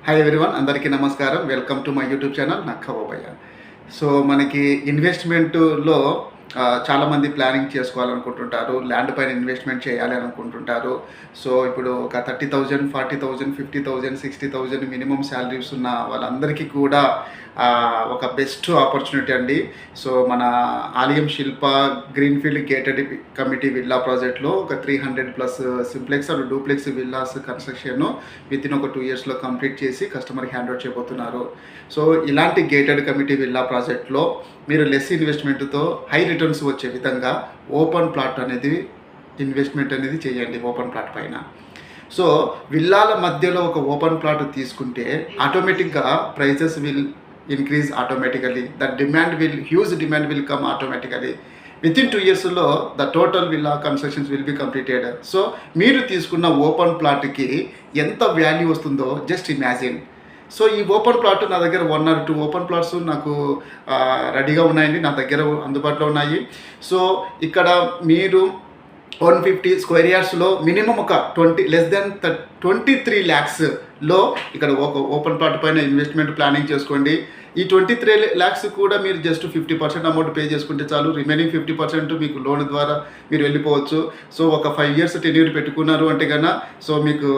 Hi everyone, అందరికీ నమస్కారం. Welcome to my YouTube channel Nakkavobayya. So మనకి ఇన్వెస్ట్మెంట్లో చాలామంది ప్లానింగ్ చేసుకోవాలనుకుంటుంటారు. ల్యాండ్ పైన ఇన్వెస్ట్మెంట్ చేయాలి అనుకుంటుంటారు. సో ఇప్పుడు ఒక 30,000, 40,000, 50,000, 60,000 మినిమం శాలరీస్ ఉన్న వాళ్ళందరికీ కూడా ఒక బెస్ట్ ఆపర్చునిటీ అండి. సో మన ఆలయం శిల్ప గ్రీన్ఫీల్డ్ గేటెడ్ కమిటీ విల్లా ప్రాజెక్ట్లో ఒక 300+ simplex and duplex villas construction within ఒక 2 yearsలో కంప్లీట్ చేసి కస్టమర్కి హ్యాండ్ ఓవర్ చేయబోతున్నారు. సో ఇలాంటి గేటెడ్ కమిటీ విల్లా ప్రాజెక్ట్లో మీరు లెస్ ఇన్వెస్ట్మెంట్తో హై రిటర్న్స్ వచ్చే విధంగా ఓపెన్ ప్లాట్ అనేది ఇన్వెస్ట్మెంట్ అనేది చేయండి. ఓపెన్ ప్లాట్ పైన సో విల్లాల మధ్యలో ఒక ఓపెన్ ప్లాట్ తీసుకుంటే ఆటోమేటిక్గా prices will increase automatically. The huge demand will come automatically. Within 2 yearsలో the total villa constructions will be completed. So మీరు తీసుకున్న ఓపెన్ ప్లాట్కి ఎంత వాల్యూ వస్తుందో జస్ట్ ఇమాజిన్. సో ఈ ఓపెన్ ప్లాట్ నా దగ్గర 1 or 2 ఓపెన్ ప్లాట్స్ నాకు రెడీగా ఉన్నాయండి, నా దగ్గర అందుబాటులో ఉన్నాయి. సో ఇక్కడ మీరు 150 square yardsలో మినిమం ఒక 23 lakhsలో ఇక్కడ ఒక ఓపెన్ ప్లాట్ పైన ఇన్వెస్ట్మెంట్ ప్లానింగ్ చేసుకోండి. ఈ 23 lakhs కూడా మీరు జస్ట్ 50% అమౌంట్ పే చేసుకుంటే చాలు. రిమైనింగ్ 50% మీకు లోన్ ద్వారా మీరు వెళ్ళిపోవచ్చు. సో ఒక 5 years టెన్యూర్ పెట్టుకున్నారు అంటే కన్నా సో మీకు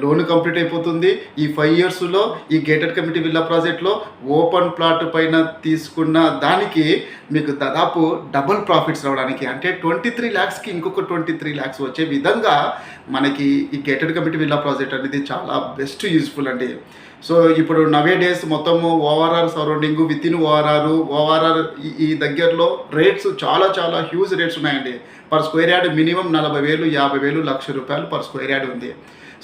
లోన్ కంప్లీట్ అయిపోతుంది. ఈ 5 yearsలో ఈ గేటెడ్ కమిటీ విల్లా ప్రాజెక్ట్లో ఓపెన్ ప్లాట్ పైన తీసుకున్న దానికి మీకు దాదాపు డబుల్ ప్రాఫిట్స్ రావడానికి, అంటే 23 lakhsకి ఇంకొక 23 lakhs వచ్చే విధంగా మనకి ఈ గేటెడ్ కమిటీ విల్లా ప్రాజెక్ట్ అనేది చాలా బెస్ట్ యూజ్ఫుల్ అండి. సో ఇప్పుడు నవే డేస్ మొత్తము ORR surrounding within ORR ఈ దగ్గరలో రేట్స్ చాలా హ్యూజ్ రేట్స్ ఉన్నాయండి. Per square yard minimum 40,000, 50,000, ₹1,00,000 per square yard ఉంది.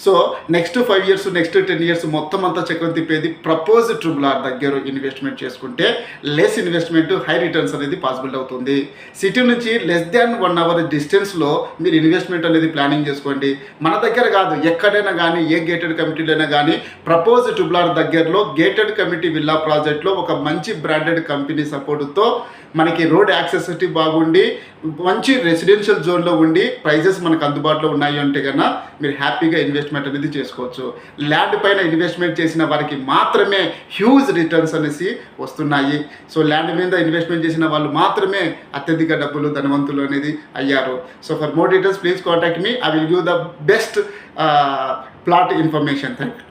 So next 5 years, next 10 years మొత్తం అంతా చక్రం తిప్పేది ప్రపోజ్ ట్రిపుల్ ఆర్ దగ్గర ఇన్వెస్ట్మెంట్ చేసుకుంటే లెస్ ఇన్వెస్ట్మెంట్ హై రిటర్న్స్ అనేది పాసిబుల్ అవుతుంది. సిటీ నుంచి లెస్ దాన్ 1 hour డిస్టెన్స్లో మీరు ఇన్వెస్ట్మెంట్ అనేది ప్లానింగ్ చేసుకోండి. మన దగ్గర కాదు, ఎక్కడైనా కానీ ఏ గేటెడ్ కమిటీలైనా కానీ ప్రపోజ్ ట్రిపుల్ ఆర్ దగ్గరలో గేటెడ్ కమిటీ విల్లా ప్రాజెక్ట్లో ఒక మంచి బ్రాండెడ్ కంపెనీ సపోర్టుతో మనకి రోడ్ యాక్సెసిటీ బాగుండి మంచి రెసిడెన్షియల్ జోన్లో ఉండి ప్రైజెస్ మనకు అందుబాటులో ఉన్నాయి అంటే కన్నా మీరు హ్యాపీగా ఇన్వెస్ట్మెంట్ అనేది చేసుకోవచ్చు. ల్యాండ్ పైన ఇన్వెస్ట్మెంట్ చేసిన వారికి మాత్రమే హ్యూజ్ రిటర్న్స్ అనేసి వస్తున్నాయి. సో ల్యాండ్ మీద ఇన్వెస్ట్మెంట్ చేసిన వాళ్ళు మాత్రమే అత్యధిక డబ్బులు ధనవంతులు అనేది అయ్యారు. So for more details please contact me. I will give the best plot information. Thank you.